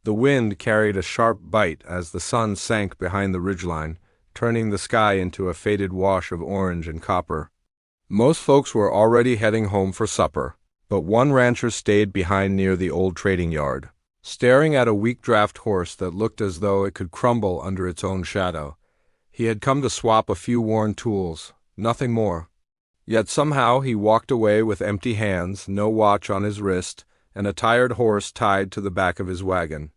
The wind carried a sharp bite as the sun sank behind the ridgeline, turning the sky into a faded wash of orange and copper. Most folks were already heading home for supper, but one rancher stayed behind near the old trading yard, staring at a weak draft horse that looked as though it could crumble under its own shadow. He had come to swap a few worn tools, nothing more. Yet somehow he walked away with empty hands, no watch on his wrist, and a tired horse tied to the back of his wagon.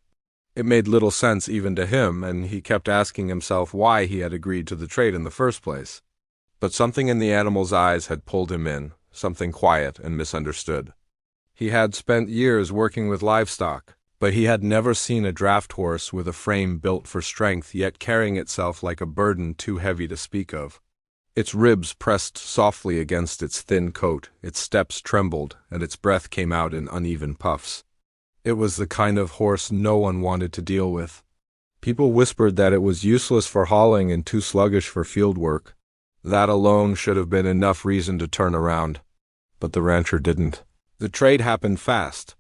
It made little sense even to him, and he kept asking himself why he had agreed to the trade in the first place. But something in the animal's eyes had pulled him in, something quiet and misunderstood. He had spent years working with livestock, but he had never seen a draft horse with a frame built for strength yet carrying itself like a burden too heavy to speak of. Its ribs pressed softly against its thin coat, its steps trembled, and its breath came out in uneven puffs. It was the kind of horse no one wanted to deal with. People whispered that it was useless for hauling and too sluggish for field work. That alone should have been enough reason to turn around. But the rancher didn't. The trade happened fast.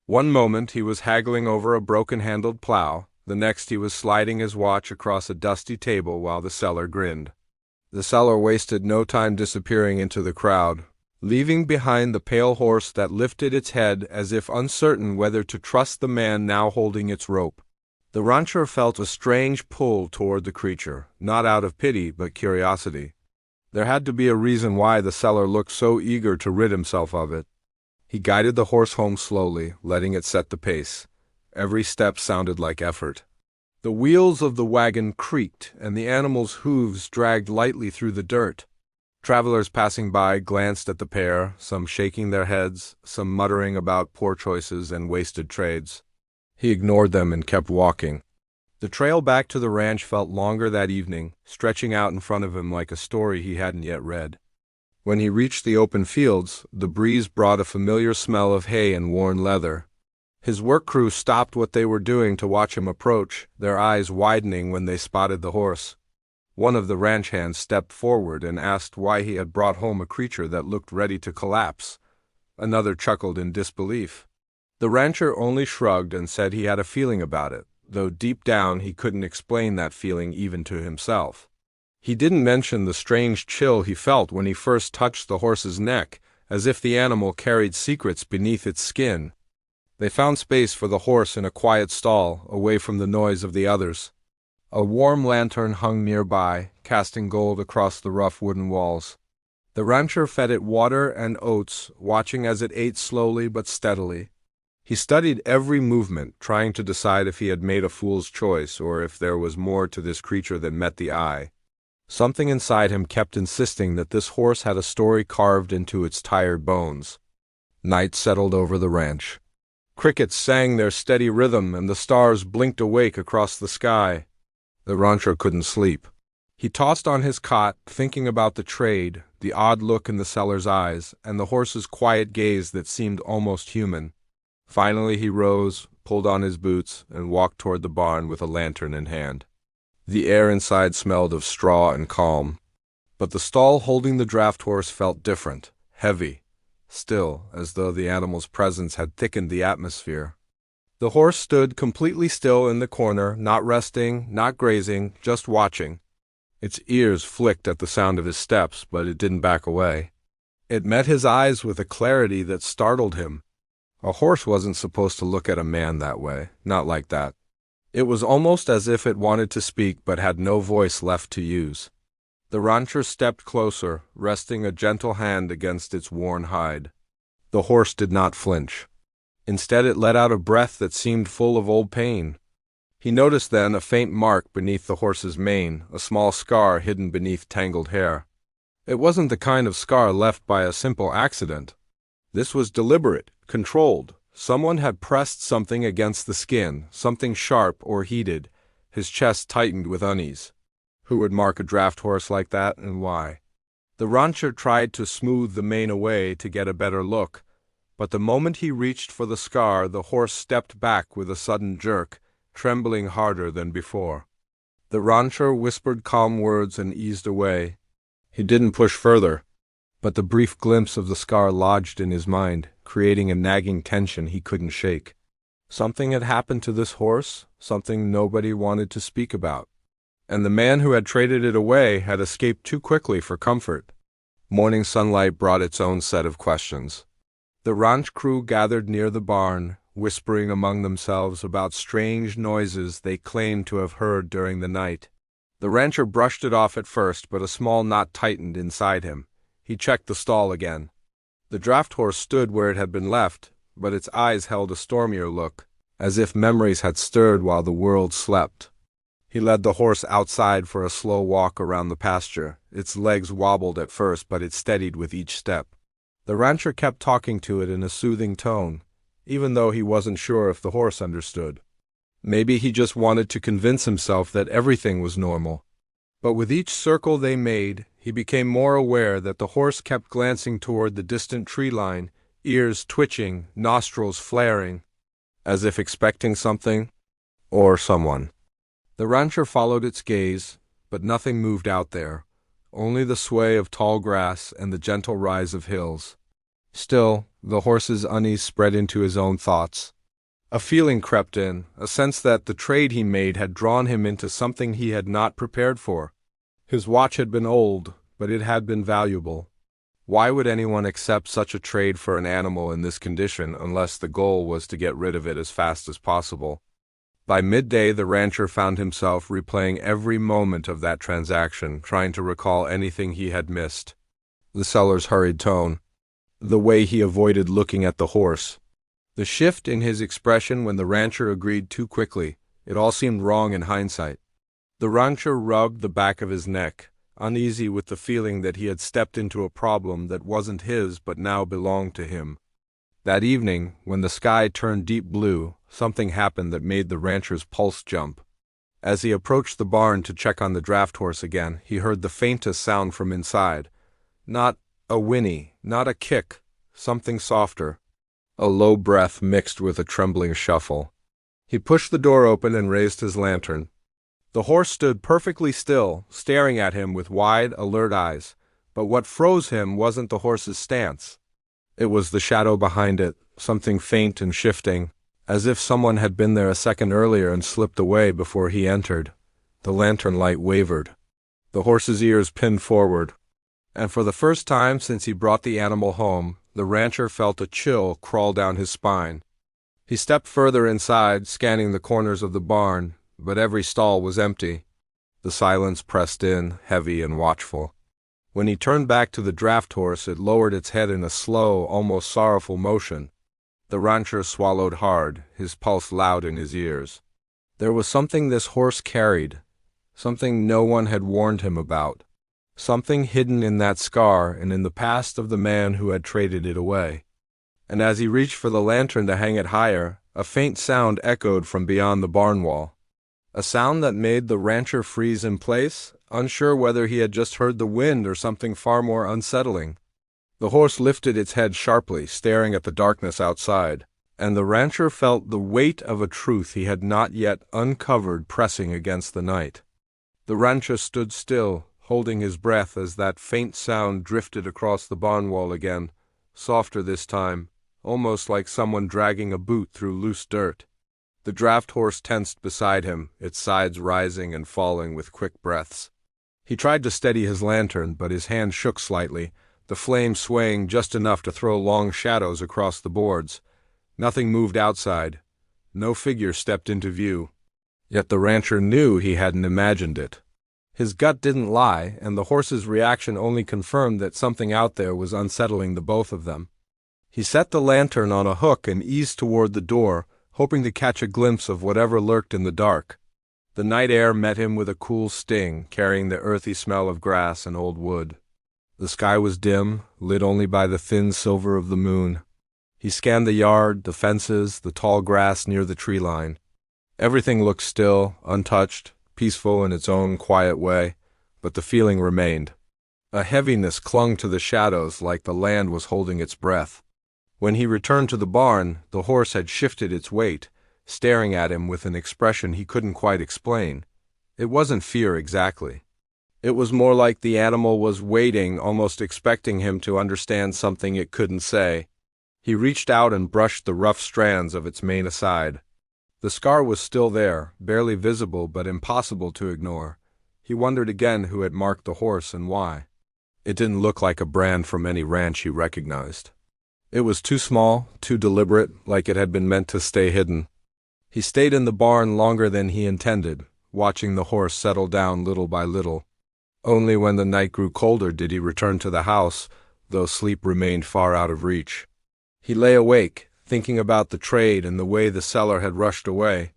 One moment he was haggling over a broken-handled plow, the next he was sliding his watch across a dusty table while the seller grinned. The seller wasted no time disappearing into the crowd, leaving behind the pale horse that lifted its head as if uncertain whether to trust the man now holding its rope. The rancher felt a strange pull toward the creature, not out of pity but curiosity. There had to be a reason why the seller looked so eager to rid himself of it. He guided the horse home slowly, letting it set the pace. Every step sounded like effort. The wheels of the wagon creaked, and the animal's hooves dragged lightly through the dirt. Travelers passing by glanced at the pair, some shaking their heads, some muttering about poor choices and wasted trades. He ignored them and kept walking. The trail back to the ranch felt longer that evening, stretching out in front of him like a story he hadn't yet read. When he reached the open fields, the breeze brought a familiar smell of hay and worn leather. His work crew stopped what they were doing to watch him approach, their eyes widening when they spotted the horse. One of the ranch hands stepped forward and asked why he had brought home a creature that looked ready to collapse. Another chuckled in disbelief. The rancher only shrugged and said he had a feeling about it, though deep down he couldn't explain that feeling even to himself. He didn't mention the strange chill he felt when he first touched the horse's neck, as if the animal carried secrets beneath its skin. They found space for the horse in a quiet stall, away from the noise of the others. A warm lantern hung nearby, casting gold across the rough wooden walls. The rancher fed it water and oats, watching as it ate slowly but steadily. He studied every movement, trying to decide if he had made a fool's choice or if there was more to this creature than met the eye. Something inside him kept insisting that this horse had a story carved into its tired bones. Night settled over the ranch. Crickets sang their steady rhythm, and the stars blinked awake across the sky. The rancher couldn't sleep. He tossed on his cot, thinking about the trade, the odd look in the seller's eyes, and the horse's quiet gaze that seemed almost human. Finally he rose, pulled on his boots, and walked toward the barn with a lantern in hand. The air inside smelled of straw and calm. But the stall holding the draft horse felt different, heavy, still, as though the animal's presence had thickened the atmosphere. The horse stood completely still in the corner, not resting, not grazing, just watching. Its ears flicked at the sound of his steps, but it didn't back away. It met his eyes with a clarity that startled him. A horse wasn't supposed to look at a man that way, not like that. It was almost as if it wanted to speak but had no voice left to use. The rancher stepped closer, resting a gentle hand against its worn hide. The horse did not flinch. Instead it let out a breath that seemed full of old pain. He noticed then a faint mark beneath the horse's mane, a small scar hidden beneath tangled hair. It wasn't the kind of scar left by a simple accident. This was deliberate, controlled. Someone had pressed something against the skin, something sharp or heated. His chest tightened with unease. Who would mark a draft horse like that, and why? The rancher tried to smooth the mane away to get a better look, but the moment he reached for the scar, the horse stepped back with a sudden jerk, trembling harder than before. The rancher whispered calm words and eased away. He didn't push further, but the brief glimpse of the scar lodged in his mind, creating a nagging tension he couldn't shake. Something had happened to this horse, something nobody wanted to speak about. And the man who had traded it away had escaped too quickly for comfort. Morning sunlight brought its own set of questions. The ranch crew gathered near the barn, whispering among themselves about strange noises they claimed to have heard during the night. The rancher brushed it off at first, but a small knot tightened inside him. He checked the stall again. The draft horse stood where it had been left, but its eyes held a stormier look, as if memories had stirred while the world slept. He led the horse outside for a slow walk around the pasture. Its legs wobbled at first, but it steadied with each step. The rancher kept talking to it in a soothing tone, even though he wasn't sure if the horse understood. Maybe he just wanted to convince himself that everything was normal. But with each circle they made, he became more aware that the horse kept glancing toward the distant tree line, ears twitching, nostrils flaring, as if expecting something or someone. The rancher followed its gaze, but nothing moved out there, only the sway of tall grass and the gentle rise of hills. Still, the horse's unease spread into his own thoughts. A feeling crept in, a sense that the trade he made had drawn him into something he had not prepared for. His watch had been old, but it had been valuable. Why would anyone accept such a trade for an animal in this condition unless the goal was to get rid of it as fast as possible? By midday, the rancher found himself replaying every moment of that transaction, trying to recall anything he had missed. The seller's hurried tone, the way he avoided looking at the horse, the shift in his expression when the rancher agreed too quickly. It all seemed wrong in hindsight. The rancher rubbed the back of his neck, uneasy with the feeling that he had stepped into a problem that wasn't his but now belonged to him. That evening, when the sky turned deep blue, something happened that made the rancher's pulse jump. As he approached the barn to check on the draft horse again, he heard the faintest sound from inside. Not a whinny, not a kick, something softer. A low breath mixed with a trembling shuffle. He pushed the door open and raised his lantern. The horse stood perfectly still, staring at him with wide, alert eyes. But what froze him wasn't the horse's stance. It was the shadow behind it, something faint and shifting, as if someone had been there a second earlier and slipped away before he entered. The lantern light wavered. The horse's ears pinned forward. And for the first time since he brought the animal home, the rancher felt a chill crawl down his spine. He stepped further inside, scanning the corners of the barn, but every stall was empty. The silence pressed in, heavy and watchful. When he turned back to the draft horse, it lowered its head in a slow, almost sorrowful motion. The rancher swallowed hard, his pulse loud in his ears. There was something this horse carried, something no one had warned him about, something hidden in that scar and in the past of the man who had traded it away. And as he reached for the lantern to hang it higher, a faint sound echoed from beyond the barn wall. A sound that made the rancher freeze in place, unsure whether he had just heard the wind or something far more unsettling. The horse lifted its head sharply, staring at the darkness outside, and the rancher felt the weight of a truth he had not yet uncovered pressing against the night. The rancher stood still, holding his breath as that faint sound drifted across the barn wall again, softer this time, almost like someone dragging a boot through loose dirt. The draft horse tensed beside him, its sides rising and falling with quick breaths. He tried to steady his lantern, but his hand shook slightly, the flame swaying just enough to throw long shadows across the boards. Nothing moved outside. No figure stepped into view. Yet the rancher knew he hadn't imagined it. His gut didn't lie, and the horse's reaction only confirmed that something out there was unsettling the both of them. He set the lantern on a hook and eased toward the door, hoping to catch a glimpse of whatever lurked in the dark. The night air met him with a cool sting, carrying the earthy smell of grass and old wood. The sky was dim, lit only by the thin silver of the moon. He scanned the yard, the fences, the tall grass near the tree line. Everything looked still, untouched, peaceful in its own quiet way, but the feeling remained. A heaviness clung to the shadows like the land was holding its breath. When he returned to the barn, the horse had shifted its weight, staring at him with an expression he couldn't quite explain. It wasn't fear exactly. It was more like the animal was waiting, almost expecting him to understand something it couldn't say. He reached out and brushed the rough strands of its mane aside. The scar was still there, barely visible but impossible to ignore. He wondered again who had marked the horse and why. It didn't look like a brand from any ranch he recognized. It was too small, too deliberate, like it had been meant to stay hidden. He stayed in the barn longer than he intended, watching the horse settle down little by little. Only when the night grew colder did he return to the house, though sleep remained far out of reach. He lay awake, thinking about the trade and the way the seller had rushed away.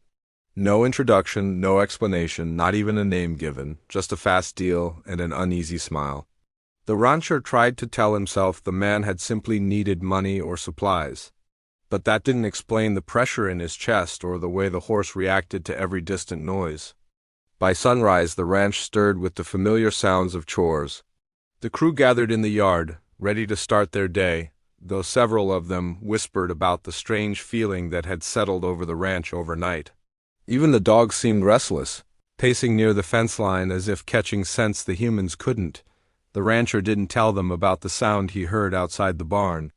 No introduction, no explanation, not even a name given, just a fast deal and an uneasy smile. The rancher tried to tell himself the man had simply needed money or supplies. But that didn't explain the pressure in his chest or the way the horse reacted to every distant noise. By sunrise, the ranch stirred with the familiar sounds of chores. The crew gathered in the yard, ready to start their day, though several of them whispered about the strange feeling that had settled over the ranch overnight. Even the dogs seemed restless, pacing near the fence line as if catching scents the humans couldn't. The rancher didn't tell them about the sound he heard outside the barn.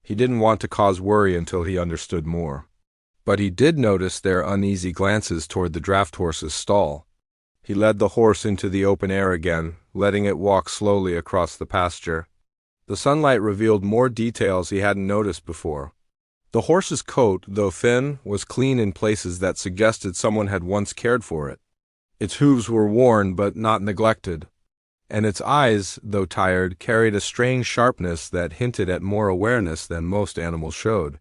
He didn't want to cause worry until he understood more. But he did notice their uneasy glances toward the draft horse's stall. He led the horse into the open air again, letting it walk slowly across the pasture. The sunlight revealed more details he hadn't noticed before. The horse's coat, though thin, was clean in places that suggested someone had once cared for it. Its hooves were worn but not neglected, and its eyes, though tired, carried a strange sharpness that hinted at more awareness than most animals showed.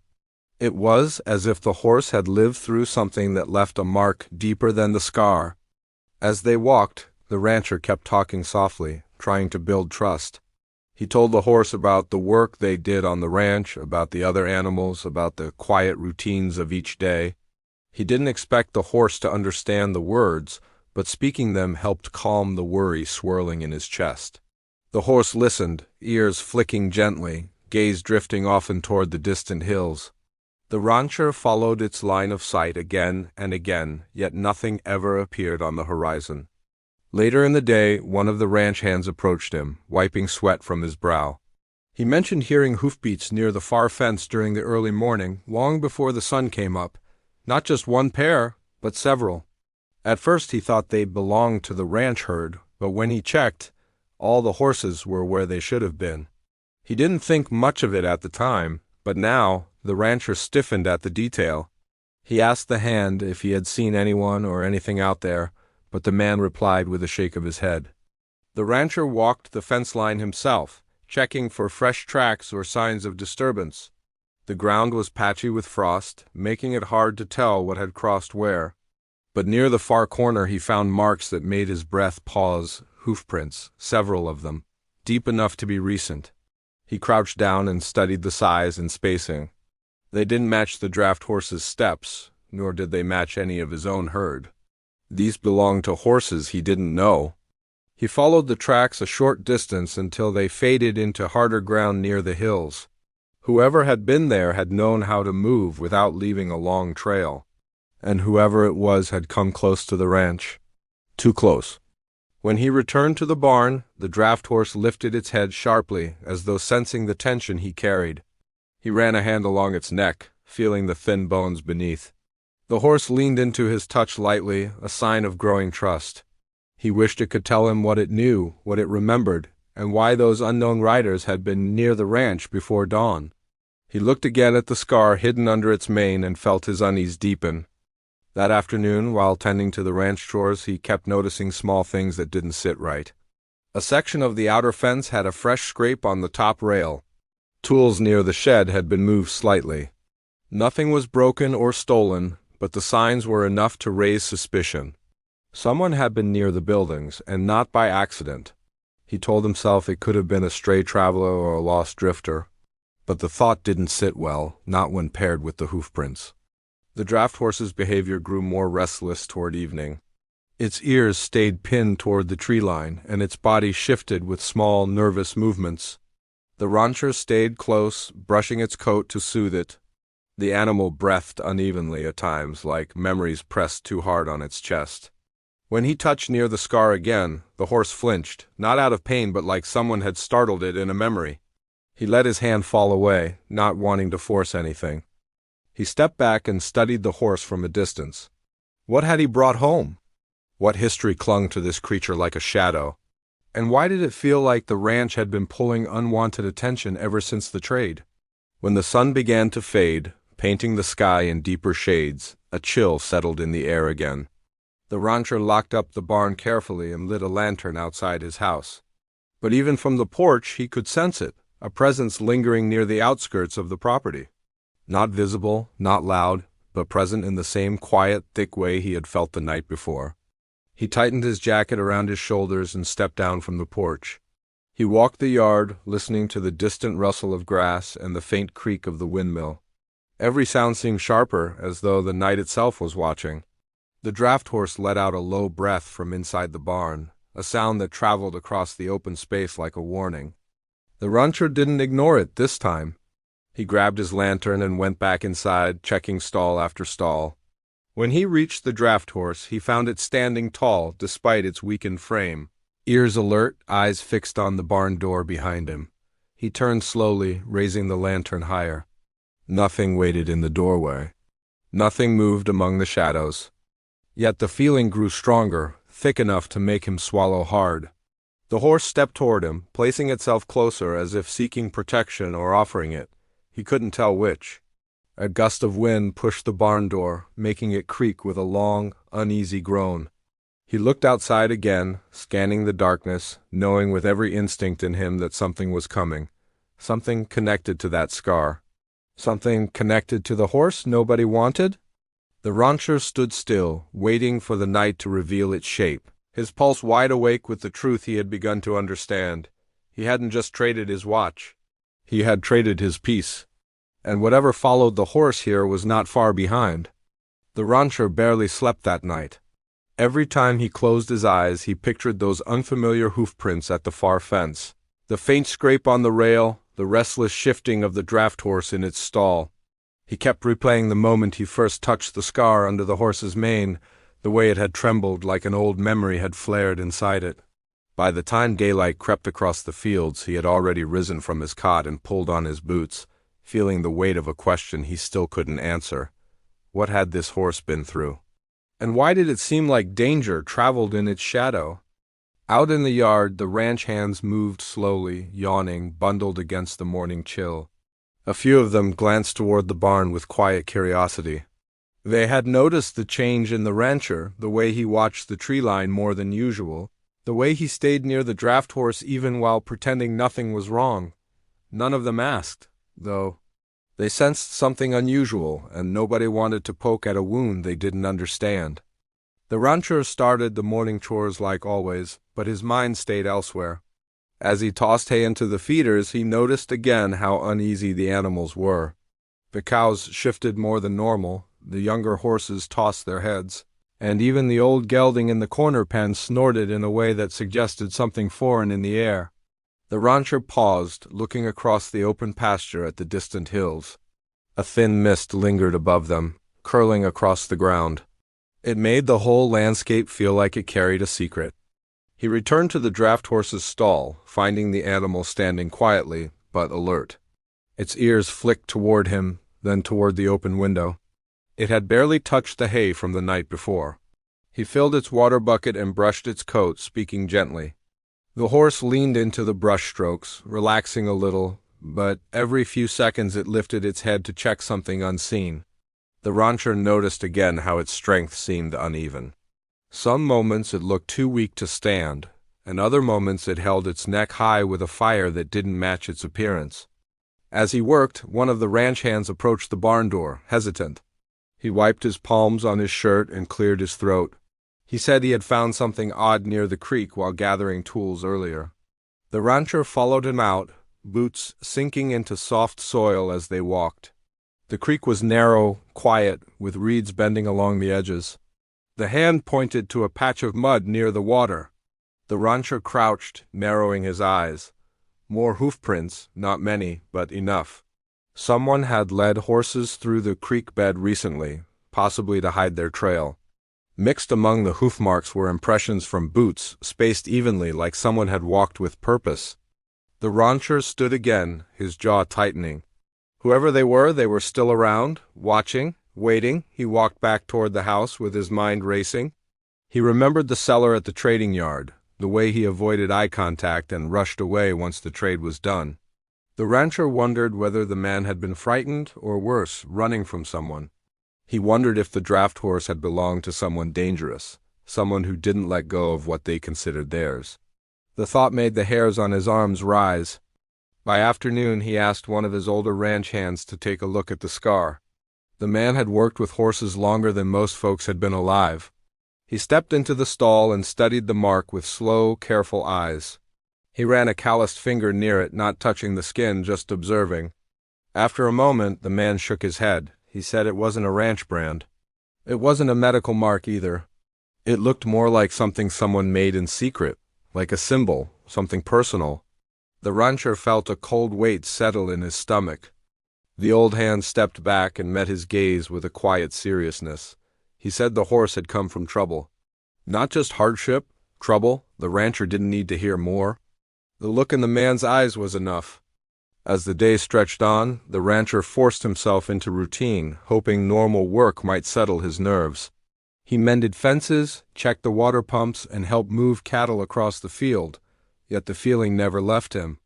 It was as if the horse had lived through something that left a mark deeper than the scar. As they walked, the rancher kept talking softly, trying to build trust. He told the horse about the work they did on the ranch, about the other animals, about the quiet routines of each day. He didn't expect the horse to understand the words, but speaking them helped calm the worry swirling in his chest. The horse listened, ears flicking gently, gaze drifting often toward the distant hills. The rancher followed its line of sight again and again, yet nothing ever appeared on the horizon. Later in the day, one of the ranch hands approached him, wiping sweat from his brow. He mentioned hearing hoofbeats near the far fence during the early morning, long before the sun came up. Not just one pair, but several. At first he thought they belonged to the ranch herd, but when he checked, all the horses were where they should have been. He didn't think much of it at the time, but now the rancher stiffened at the detail. He asked the hand if he had seen anyone or anything out there, but the man replied with a shake of his head. The rancher walked the fence line himself, checking for fresh tracks or signs of disturbance. The ground was patchy with frost, making it hard to tell what had crossed where. But near the far corner he found marks that made his breath pause, hoofprints, several of them, deep enough to be recent. He crouched down and studied the size and spacing. They didn't match the draft horse's steps, nor did they match any of his own herd. These belonged to horses he didn't know. He followed the tracks a short distance until they faded into harder ground near the hills. Whoever had been there had known how to move without leaving a long trail, and whoever it was had come close to the ranch. Too close. When he returned to the barn, the draft horse lifted its head sharply, as though sensing the tension he carried. He ran a hand along its neck, feeling the thin bones beneath. The horse leaned into his touch lightly, a sign of growing trust. He wished it could tell him what it knew, what it remembered, and why those unknown riders had been near the ranch before dawn. He looked again at the scar hidden under its mane and felt his unease deepen. That afternoon, while tending to the ranch chores, he kept noticing small things that didn't sit right. A section of the outer fence had a fresh scrape on the top rail. Tools near the shed had been moved slightly. Nothing was broken or stolen, but the signs were enough to raise suspicion. Someone had been near the buildings, and not by accident. He told himself it could have been a stray traveler or a lost drifter. But the thought didn't sit well, not when paired with the hoofprints. The draft horse's behavior grew more restless toward evening. Its ears stayed pinned toward the tree line, and its body shifted with small, nervous movements. The rancher stayed close, brushing its coat to soothe it. The animal breathed unevenly at times, like memories pressed too hard on its chest. When he touched near the scar again, the horse flinched, not out of pain but like someone had startled it in a memory. He let his hand fall away, not wanting to force anything. He stepped back and studied the horse from a distance. What had he brought home? What history clung to this creature like a shadow? And why did it feel like the ranch had been pulling unwanted attention ever since the trade? When the sun began to fade, painting the sky in deeper shades, a chill settled in the air again. The rancher locked up the barn carefully and lit a lantern outside his house. But even from the porch he could sense it, a presence lingering near the outskirts of the property. Not visible, not loud, but present in the same quiet, thick way he had felt the night before. He tightened his jacket around his shoulders and stepped down from the porch. He walked the yard, listening to the distant rustle of grass and the faint creak of the windmill. Every sound seemed sharper, as though the night itself was watching. The draft horse let out a low breath from inside the barn, a sound that traveled across the open space like a warning. The rancher didn't ignore it this time. He grabbed his lantern and went back inside, checking stall after stall. When he reached the draft horse, he found it standing tall despite its weakened frame. Ears alert, eyes fixed on the barn door behind him. He turned slowly, raising the lantern higher. Nothing waited in the doorway. Nothing moved among the shadows. Yet the feeling grew stronger, thick enough to make him swallow hard. The horse stepped toward him, placing itself closer as if seeking protection or offering it. He couldn't tell which. A gust of wind pushed the barn door, making it creak with a long, uneasy groan. He looked outside again, scanning the darkness, knowing with every instinct in him that something was coming. Something connected to that scar. Something connected to the horse nobody wanted? The rancher stood still, waiting for the night to reveal its shape, his pulse wide awake with the truth he had begun to understand. He hadn't just traded his watch. He had traded his peace. And whatever followed the horse here was not far behind. The rancher barely slept that night. Every time he closed his eyes, he pictured those unfamiliar hoofprints at the far fence, the faint scrape on the rail, the restless shifting of the draft horse in its stall. He kept replaying the moment he first touched the scar under the horse's mane, the way it had trembled like an old memory had flared inside it. By the time daylight crept across the fields, he had already risen from his cot and pulled on his boots, feeling the weight of a question he still couldn't answer. What had this horse been through? And why did it seem like danger traveled in its shadow? Out in the yard, the ranch hands moved slowly, yawning, bundled against the morning chill. A few of them glanced toward the barn with quiet curiosity. They had noticed the change in the rancher, the way he watched the tree line more than usual, the way he stayed near the draft horse even while pretending nothing was wrong. None of them asked, though. They sensed something unusual, and nobody wanted to poke at a wound they didn't understand. The rancher started the morning chores like always, but his mind stayed elsewhere. As he tossed hay into the feeders, he noticed again how uneasy the animals were. The cows shifted more than normal, the younger horses tossed their heads, and even the old gelding in the corner pen snorted in a way that suggested something foreign in the air. The rancher paused, looking across the open pasture at the distant hills. A thin mist lingered above them, curling across the ground. It made the whole landscape feel like it carried a secret. He returned to the draft horse's stall, finding the animal standing quietly, but alert. Its ears flicked toward him, then toward the open window. It had barely touched the hay from the night before. He filled its water bucket and brushed its coat, speaking gently. The horse leaned into the brushstrokes, relaxing a little, but every few seconds it lifted its head to check something unseen. The rancher noticed again how its strength seemed uneven. Some moments it looked too weak to stand, and other moments it held its neck high with a fire that didn't match its appearance. As he worked, one of the ranch hands approached the barn door, hesitant. He wiped his palms on his shirt and cleared his throat. He said he had found something odd near the creek while gathering tools earlier. The rancher followed him out, boots sinking into soft soil as they walked. The creek was narrow, quiet, with reeds bending along the edges. The hand pointed to a patch of mud near the water. The rancher crouched, narrowing his eyes. More hoofprints, not many, but enough. Someone had led horses through the creek bed recently, possibly to hide their trail. Mixed among the hoof marks were impressions from boots, spaced evenly like someone had walked with purpose. The rancher stood again, his jaw tightening. Whoever they were still around, watching, waiting. He walked back toward the house with his mind racing. He remembered the seller at the trading yard, the way he avoided eye contact and rushed away once the trade was done. The rancher wondered whether the man had been frightened or worse, running from someone. He wondered if the draft horse had belonged to someone dangerous, someone who didn't let go of what they considered theirs. The thought made the hairs on his arms rise. By afternoon, he asked one of his older ranch hands to take a look at the scar. The man had worked with horses longer than most folks had been alive. He stepped into the stall and studied the mark with slow, careful eyes. He ran a calloused finger near it, not touching the skin, just observing. After a moment, the man shook his head. He said it wasn't a ranch brand. It wasn't a medical mark either. It looked more like something someone made in secret, like a symbol, something personal. The rancher felt a cold weight settle in his stomach. The old hand stepped back and met his gaze with a quiet seriousness. He said the horse had come from trouble. Not just hardship, trouble. The rancher didn't need to hear more. The look in the man's eyes was enough. As the day stretched on, the rancher forced himself into routine, hoping normal work might settle his nerves. He mended fences, checked the water pumps, and helped move cattle across the field, yet the feeling never left him.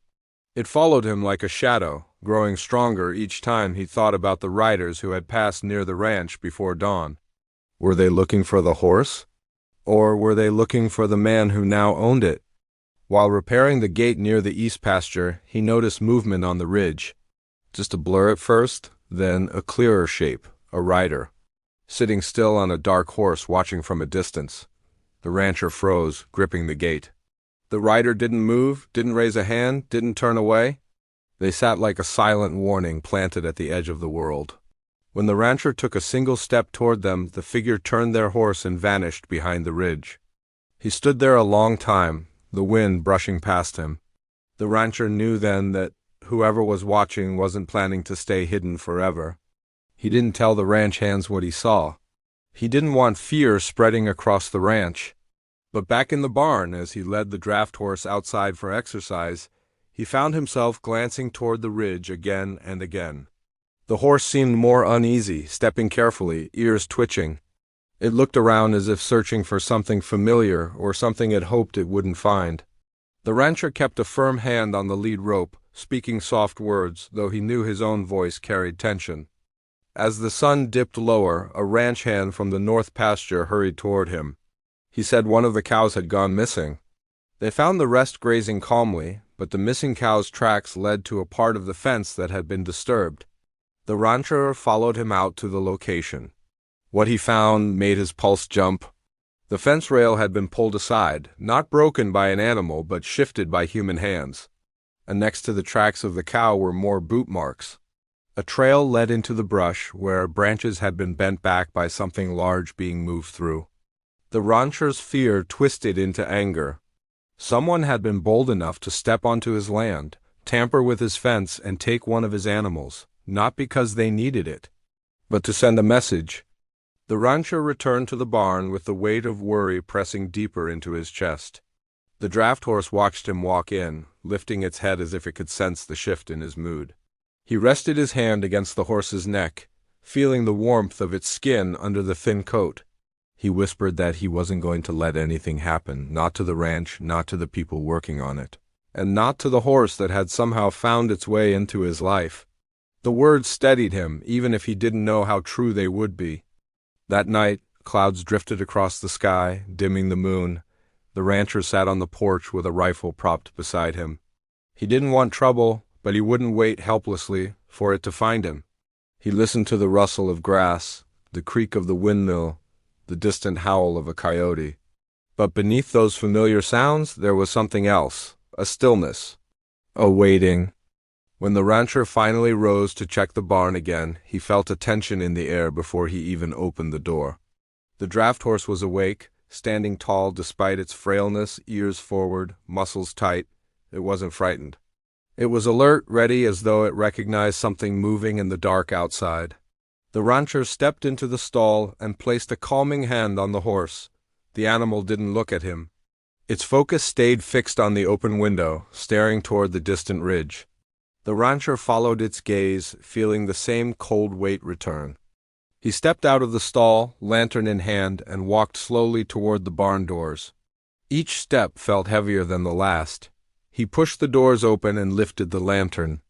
It followed him like a shadow, growing stronger each time he thought about the riders who had passed near the ranch before dawn. Were they looking for the horse? Or were they looking for the man who now owned it? While repairing the gate near the east pasture, he noticed movement on the ridge. Just a blur at first, then a clearer shape, a rider, sitting still on a dark horse watching from a distance. The rancher froze, gripping the gate. The rider didn't move, didn't raise a hand, didn't turn away. They sat like a silent warning planted at the edge of the world. When the rancher took a single step toward them, the figure turned their horse and vanished behind the ridge. He stood there a long time, the wind brushing past him. The rancher knew then that whoever was watching wasn't planning to stay hidden forever. He didn't tell the ranch hands what he saw. He didn't want fear spreading across the ranch. But back in the barn, as he led the draft horse outside for exercise, he found himself glancing toward the ridge again and again. The horse seemed more uneasy, stepping carefully, ears twitching. It looked around as if searching for something familiar or something it hoped it wouldn't find. The rancher kept a firm hand on the lead rope, speaking soft words, though he knew his own voice carried tension. As the sun dipped lower, a ranch hand from the north pasture hurried toward him. He said one of the cows had gone missing. They found the rest grazing calmly, but the missing cow's tracks led to a part of the fence that had been disturbed. The rancher followed him out to the location. What he found made his pulse jump. The fence rail had been pulled aside, not broken by an animal, but shifted by human hands. And next to the tracks of the cow were more boot marks. A trail led into the brush, where branches had been bent back by something large being moved through. The rancher's fear twisted into anger. Someone had been bold enough to step onto his land, tamper with his fence, and take one of his animals, not because they needed it, but to send a message. The rancher returned to the barn with the weight of worry pressing deeper into his chest. The draft horse watched him walk in, lifting its head as if it could sense the shift in his mood. He rested his hand against the horse's neck, feeling the warmth of its skin under the thin coat. He whispered that he wasn't going to let anything happen, not to the ranch, not to the people working on it, and not to the horse that had somehow found its way into his life. The words steadied him, even if he didn't know how true they would be. That night, clouds drifted across the sky, dimming the moon. The rancher sat on the porch with a rifle propped beside him. He didn't want trouble, but he wouldn't wait helplessly for it to find him. He listened to the rustle of grass, the creak of the windmill, the distant howl of a coyote. But beneath those familiar sounds, there was something else, a stillness, a waiting. When the rancher finally rose to check the barn again, he felt a tension in the air before he even opened the door. The draft horse was awake, standing tall despite its frailness, ears forward, muscles tight. It wasn't frightened. It was alert, ready, as though it recognized something moving in the dark outside. The rancher stepped into the stall and placed a calming hand on the horse. The animal didn't look at him. Its focus stayed fixed on the open window, staring toward the distant ridge. The rancher followed its gaze, feeling the same cold weight return. He stepped out of the stall, lantern in hand, and walked slowly toward the barn doors. Each step felt heavier than the last. He pushed the doors open and lifted the lantern.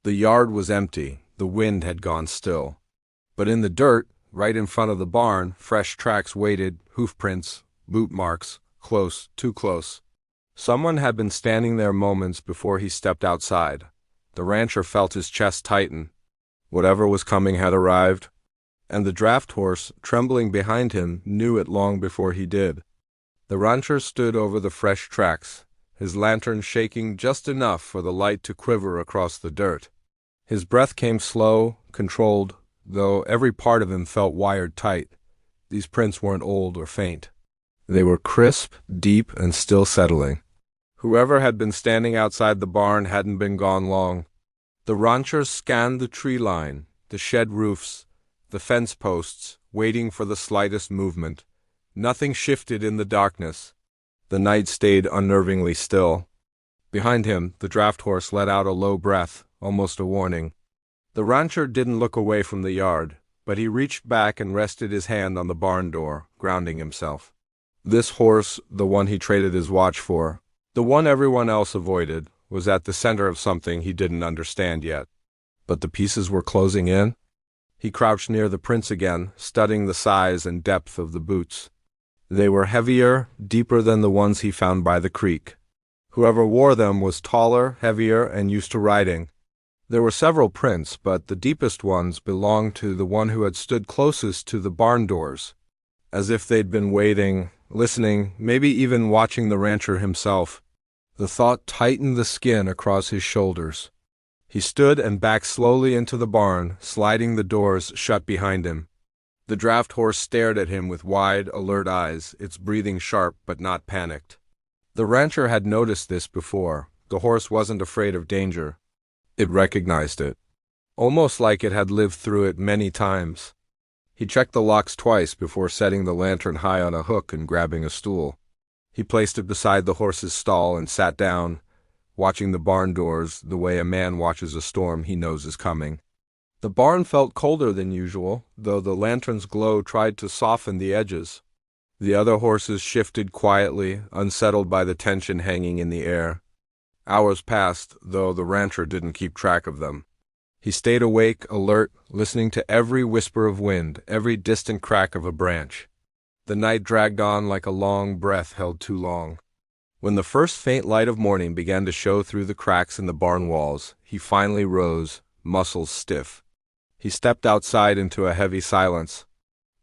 The yard was empty. The wind had gone still. But in the dirt, right in front of the barn, fresh tracks waited, hoof prints, boot marks, close, too close. Someone had been standing there moments before he stepped outside. The rancher felt his chest tighten. Whatever was coming had arrived, and the draft horse, trembling behind him, knew it long before he did. The rancher stood over the fresh tracks, his lantern shaking just enough for the light to quiver across the dirt. His breath came slow, controlled, though every part of him felt wired tight. These prints weren't old or faint. They were crisp, deep, and still settling. Whoever had been standing outside the barn hadn't been gone long. The rancher scanned the tree line, the shed roofs, the fence posts, waiting for the slightest movement. Nothing shifted in the darkness. The night stayed unnervingly still. Behind him, the draft horse let out a low breath, almost a warning. The rancher didn't look away from the yard, but he reached back and rested his hand on the barn door, grounding himself. This horse, the one he traded his watch for, the one everyone else avoided, was at the center of something he didn't understand yet. But the pieces were closing in. He crouched near the prints again, studying the size and depth of the boots. They were heavier, deeper than the ones he found by the creek. Whoever wore them was taller, heavier, and used to riding. There were several prints, but the deepest ones belonged to the one who had stood closest to the barn doors, as if they'd been waiting, listening, maybe even watching the rancher himself. The thought tightened the skin across his shoulders. He stood and backed slowly into the barn, sliding the doors shut behind him. The draft horse stared at him with wide, alert eyes, its breathing sharp but not panicked. The rancher had noticed this before. The horse wasn't afraid of danger. It recognized it, almost like it had lived through it many times. He checked the locks twice before setting the lantern high on a hook and grabbing a stool. He placed it beside the horse's stall and sat down, watching the barn doors the way a man watches a storm he knows is coming. The barn felt colder than usual, though the lantern's glow tried to soften the edges. The other horses shifted quietly, unsettled by the tension hanging in the air. Hours passed, though the rancher didn't keep track of them. He stayed awake, alert, listening to every whisper of wind, every distant crack of a branch. The night dragged on like a long breath held too long. When the first faint light of morning began to show through the cracks in the barn walls, he finally rose, muscles stiff. He stepped outside into a heavy silence.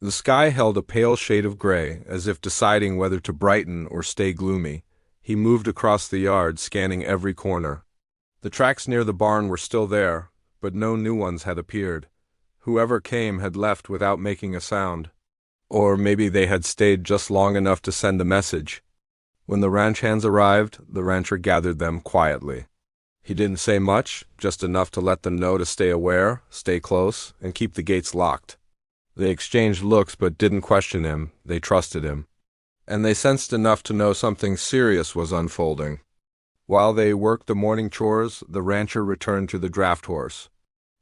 The sky held a pale shade of gray, as if deciding whether to brighten or stay gloomy. He moved across the yard, scanning every corner. The tracks near the barn were still there, but no new ones had appeared. Whoever came had left without making a sound. Or maybe they had stayed just long enough to send a message. When the ranch hands arrived, the rancher gathered them quietly. He didn't say much, just enough to let them know to stay aware, stay close, and keep the gates locked. They exchanged looks but didn't question him. They trusted him. And they sensed enough to know something serious was unfolding. While they worked the morning chores, the rancher returned to the draft horse.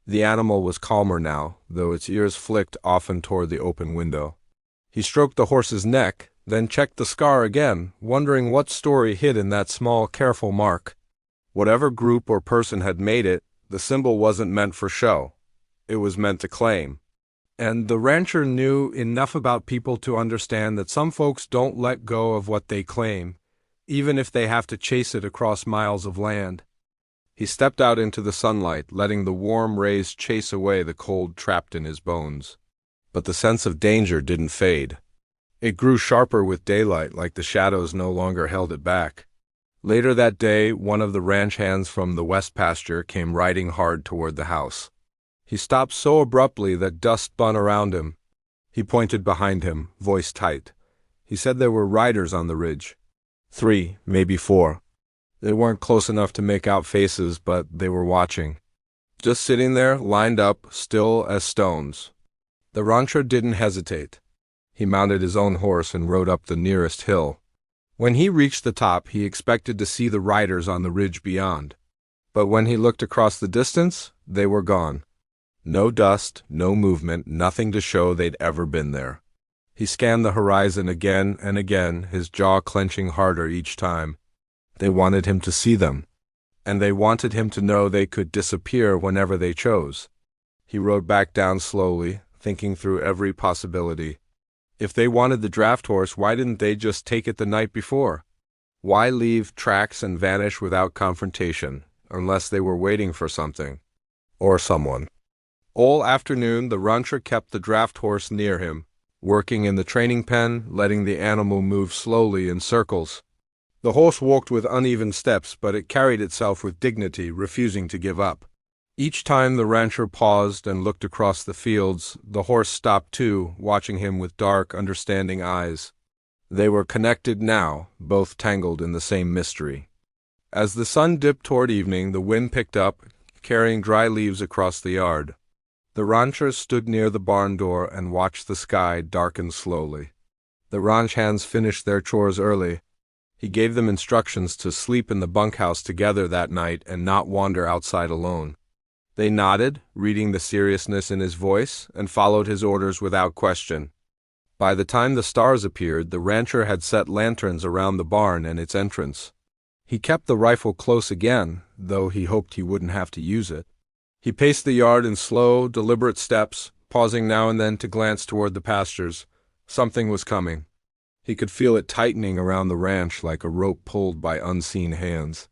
The animal was calmer now, though its ears flicked often toward the open window. He stroked the horse's neck, then checked the scar again, wondering what story hid in that small, careful mark. Whatever group or person had made it, the symbol wasn't meant for show. It was meant to claim. And the rancher knew enough about people to understand that some folks don't let go of what they claim, even if they have to chase it across miles of land. He stepped out into the sunlight, letting the warm rays chase away the cold trapped in his bones. But the sense of danger didn't fade. It grew sharper with daylight, like the shadows no longer held it back. Later that day, one of the ranch hands from the west pasture came riding hard toward the house. He stopped so abruptly that dust spun around him. He pointed behind him, voice tight. He said there were riders on the ridge. 3, maybe 4. They weren't close enough to make out faces, but they were watching. Just sitting there, lined up, still as stones. The rancher didn't hesitate. He mounted his own horse and rode up the nearest hill. When he reached the top, he expected to see the riders on the ridge beyond. But when he looked across the distance, they were gone. No dust, no movement, nothing to show they'd ever been there. He scanned the horizon again and again, his jaw clenching harder each time. They wanted him to see them, and they wanted him to know they could disappear whenever they chose. He rode back down slowly, thinking through every possibility. If they wanted the draft horse, why didn't they just take it the night before? Why leave tracks and vanish without confrontation, unless they were waiting for something or someone? All afternoon, the rancher kept the draft horse near him, working in the training pen, letting the animal move slowly in circles. The horse walked with uneven steps, but it carried itself with dignity, refusing to give up. Each time the rancher paused and looked across the fields, the horse stopped too, watching him with dark, understanding eyes. They were connected now, both tangled in the same mystery. As the sun dipped toward evening, the wind picked up, carrying dry leaves across the yard. The rancher stood near the barn door and watched the sky darken slowly. The ranch hands finished their chores early. He gave them instructions to sleep in the bunkhouse together that night and not wander outside alone. They nodded, reading the seriousness in his voice, and followed his orders without question. By the time the stars appeared, the rancher had set lanterns around the barn and its entrance. He kept the rifle close again, though he hoped he wouldn't have to use it. He paced the yard in slow, deliberate steps, pausing now and then to glance toward the pastures. Something was coming. He could feel it tightening around the ranch like a rope pulled by unseen hands.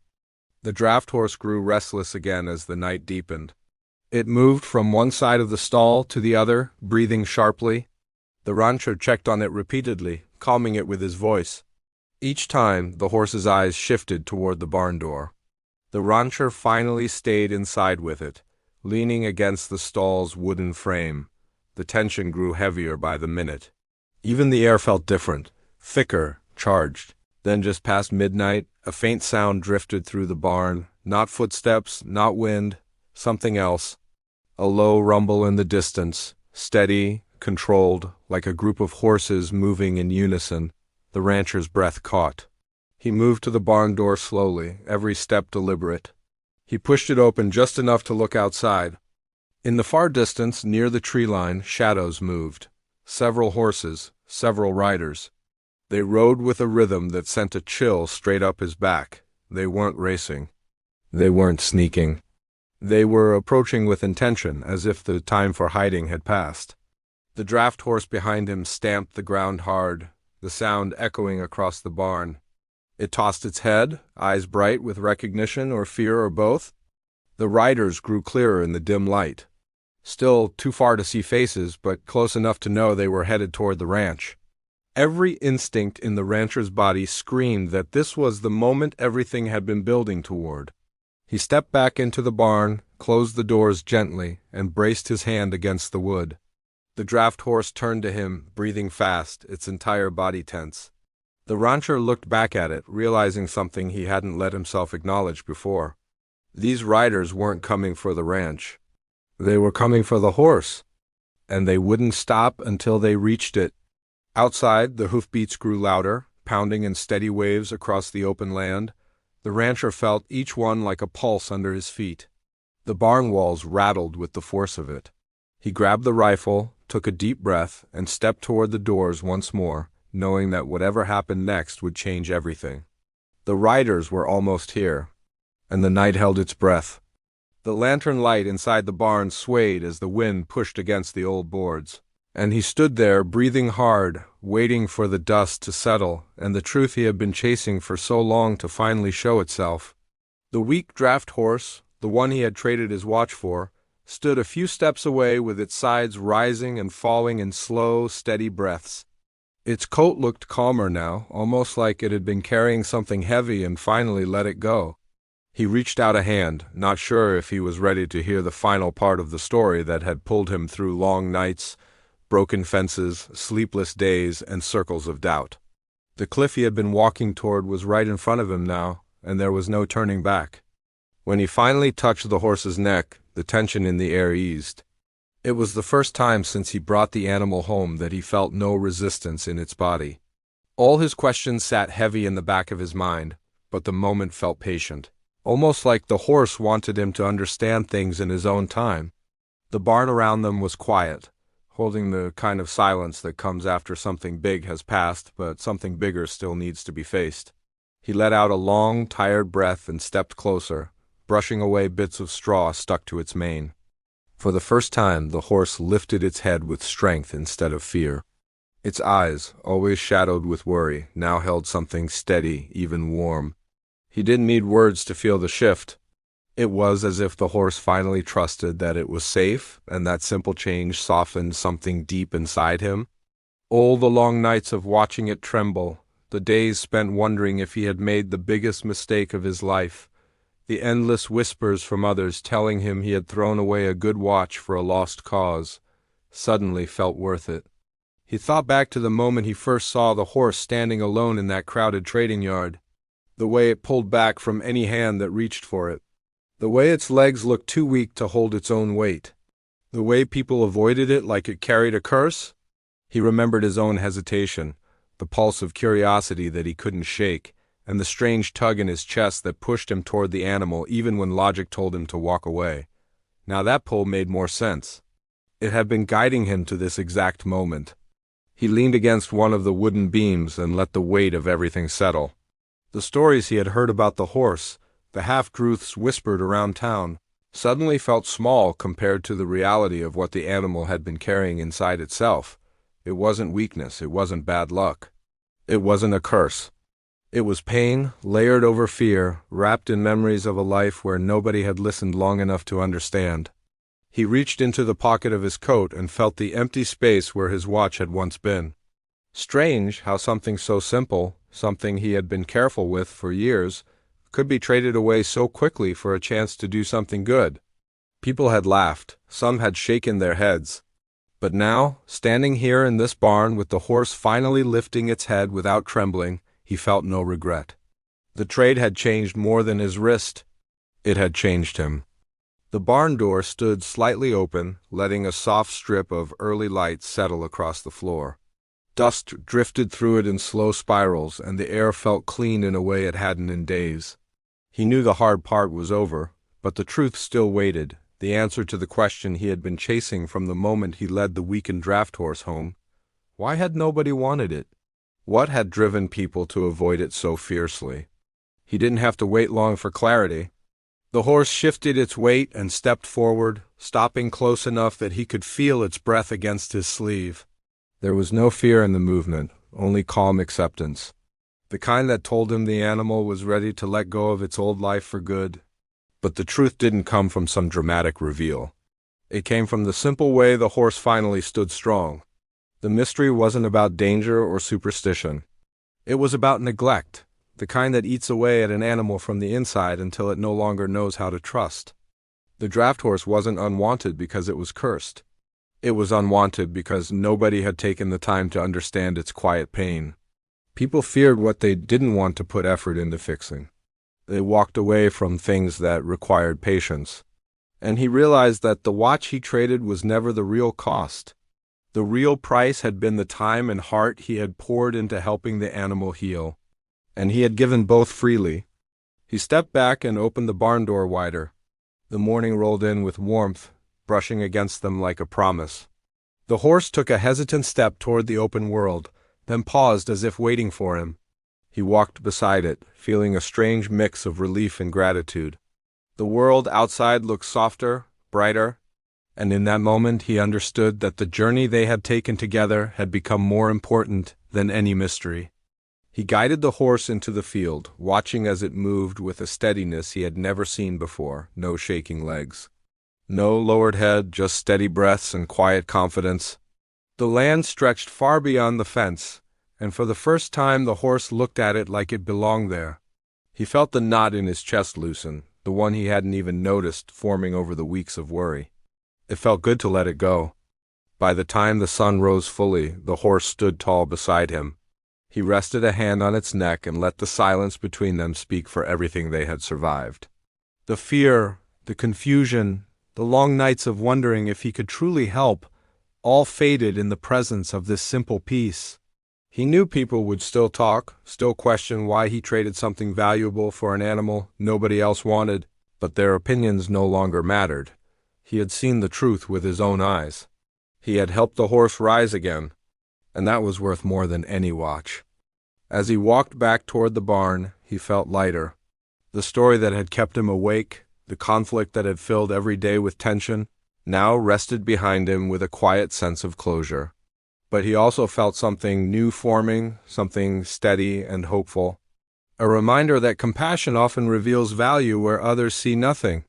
The draft horse grew restless again as the night deepened. It moved from one side of the stall to the other, breathing sharply. The rancher checked on it repeatedly, calming it with his voice. Each time, the horse's eyes shifted toward the barn door. The rancher finally stayed inside with it, leaning against the stall's wooden frame. The tension grew heavier by the minute. Even the air felt different, thicker, charged. Then just past midnight, a faint sound drifted through the barn. Not footsteps, not wind, something else. A low rumble in the distance, steady, controlled, like a group of horses moving in unison. The rancher's breath caught. He moved to the barn door slowly, every step deliberate. He pushed it open just enough to look outside. In the far distance, near the tree line, shadows moved. Several horses, several riders. They rode with a rhythm that sent a chill straight up his back. They weren't racing. They weren't sneaking. They were approaching with intention, as if the time for hiding had passed. The draft horse behind him stamped the ground hard, the sound echoing across the barn. It tossed its head, eyes bright with recognition or fear or both. The riders grew clearer in the dim light. Still too far to see faces, but close enough to know they were headed toward the ranch. Every instinct in the rancher's body screamed that this was the moment everything had been building toward. He stepped back into the barn, closed the doors gently, and braced his hand against the wood. The draft horse turned to him, breathing fast, its entire body tense. The rancher looked back at it, realizing something he hadn't let himself acknowledge before. These riders weren't coming for the ranch. They were coming for the horse, and they wouldn't stop until they reached it. Outside, the hoofbeats grew louder, pounding in steady waves across the open land. The rancher felt each one like a pulse under his feet. The barn walls rattled with the force of it. He grabbed the rifle, took a deep breath, and stepped toward the doors once more, knowing that whatever happened next would change everything. The riders were almost here, and the night held its breath. The lantern light inside the barn swayed as the wind pushed against the old boards. And he stood there, breathing hard, waiting for the dust to settle and the truth he had been chasing for so long to finally show itself. The weak draft horse, the one he had traded his watch for, stood a few steps away with its sides rising and falling in slow, steady breaths. Its coat looked calmer now, almost like it had been carrying something heavy and finally let it go. He reached out a hand, not sure if he was ready to hear the final part of the story that had pulled him through long nights, broken fences, sleepless days, and circles of doubt. The cliff he had been walking toward was right in front of him now, and there was no turning back. When he finally touched the horse's neck, the tension in the air eased. It was the first time since he brought the animal home that he felt no resistance in its body. All his questions sat heavy in the back of his mind, but the moment felt patient, almost like the horse wanted him to understand things in his own time. The barn around them was quiet, holding the kind of silence that comes after something big has passed, but something bigger still needs to be faced. He let out a long, tired breath and stepped closer, brushing away bits of straw stuck to its mane. For the first time, the horse lifted its head with strength instead of fear. Its eyes, always shadowed with worry, now held something steady, even warm. He didn't need words to feel the shift. It was as if the horse finally trusted that it was safe, and that simple change softened something deep inside him. All the long nights of watching it tremble, the days spent wondering if he had made the biggest mistake of his life, the endless whispers from others telling him he had thrown away a good watch for a lost cause, suddenly felt worth it. He thought back to the moment he first saw the horse standing alone in that crowded trading yard, the way it pulled back from any hand that reached for it, the way its legs looked too weak to hold its own weight, the way people avoided it like it carried a curse. He remembered his own hesitation, the pulse of curiosity that he couldn't shake, and the strange tug in his chest that pushed him toward the animal even when logic told him to walk away. Now that pull made more sense. It had been guiding him to this exact moment. He leaned against one of the wooden beams and let the weight of everything settle. The stories he had heard about the horse, the half-truths whispered around town, suddenly felt small compared to the reality of what the animal had been carrying inside itself. It wasn't weakness, it wasn't bad luck. It wasn't a curse. It was pain, layered over fear, wrapped in memories of a life where nobody had listened long enough to understand. He reached into the pocket of his coat and felt the empty space where his watch had once been. Strange how something so simple, something he had been careful with for years, could be traded away so quickly for a chance to do something good. People had laughed, some had shaken their heads. But now, standing here in this barn with the horse finally lifting its head without trembling, he felt no regret. The trade had changed more than his wrist. It had changed him. The barn door stood slightly open, letting a soft strip of early light settle across the floor. Dust drifted through it in slow spirals, and the air felt clean in a way it hadn't in days. He knew the hard part was over, but the truth still waited, the answer to the question he had been chasing from the moment he led the weakened draft horse home. Why had nobody wanted it? What had driven people to avoid it so fiercely? He didn't have to wait long for clarity. The horse shifted its weight and stepped forward, stopping close enough that he could feel its breath against his sleeve. There was no fear in the movement, only calm acceptance. The kind that told him the animal was ready to let go of its old life for good. But the truth didn't come from some dramatic reveal. It came from the simple way the horse finally stood strong. The mystery wasn't about danger or superstition. It was about neglect, the kind that eats away at an animal from the inside until it no longer knows how to trust. The draft horse wasn't unwanted because it was cursed. It was unwanted because nobody had taken the time to understand its quiet pain. People feared what they didn't want to put effort into fixing. They walked away from things that required patience. And he realized that the watch he traded was never the real cost. The real price had been the time and heart he had poured into helping the animal heal. And he had given both freely. He stepped back and opened the barn door wider. The morning rolled in with warmth, brushing against them like a promise. The horse took a hesitant step toward the open world, then paused as if waiting for him. He walked beside it, feeling a strange mix of relief and gratitude. The world outside looked softer, brighter, and in that moment he understood that the journey they had taken together had become more important than any mystery. He guided the horse into the field, watching as it moved with a steadiness he had never seen before, no shaking legs. No lowered head, just steady breaths and quiet confidence. The land stretched far beyond the fence, and for the first time the horse looked at it like it belonged there. He felt the knot in his chest loosen, the one he hadn't even noticed forming over the weeks of worry. It felt good to let it go. By the time the sun rose fully, the horse stood tall beside him. He rested a hand on its neck and let the silence between them speak for everything they had survived. The fear, the confusion, the long nights of wondering if he could truly help, all faded in the presence of this simple peace. He knew people would still talk, still question why he traded something valuable for an animal nobody else wanted, but their opinions no longer mattered. He had seen the truth with his own eyes. He had helped the horse rise again, and that was worth more than any watch. As he walked back toward the barn, he felt lighter. The story that had kept him awake, the conflict that had filled every day with tension, now rested behind him with a quiet sense of closure. But he also felt something new forming, something steady and hopeful. A reminder that compassion often reveals value where others see nothing.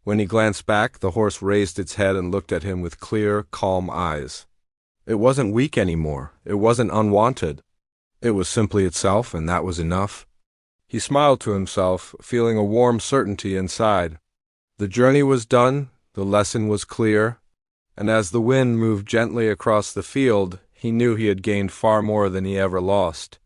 When he glanced back, the horse raised its head and looked at him with clear, calm eyes. It wasn't weak anymore. It wasn't unwanted. It was simply itself, and that was enough. He smiled to himself, feeling a warm certainty inside. The journey was done, the lesson was clear, and as the wind moved gently across the field, he knew he had gained far more than he ever lost.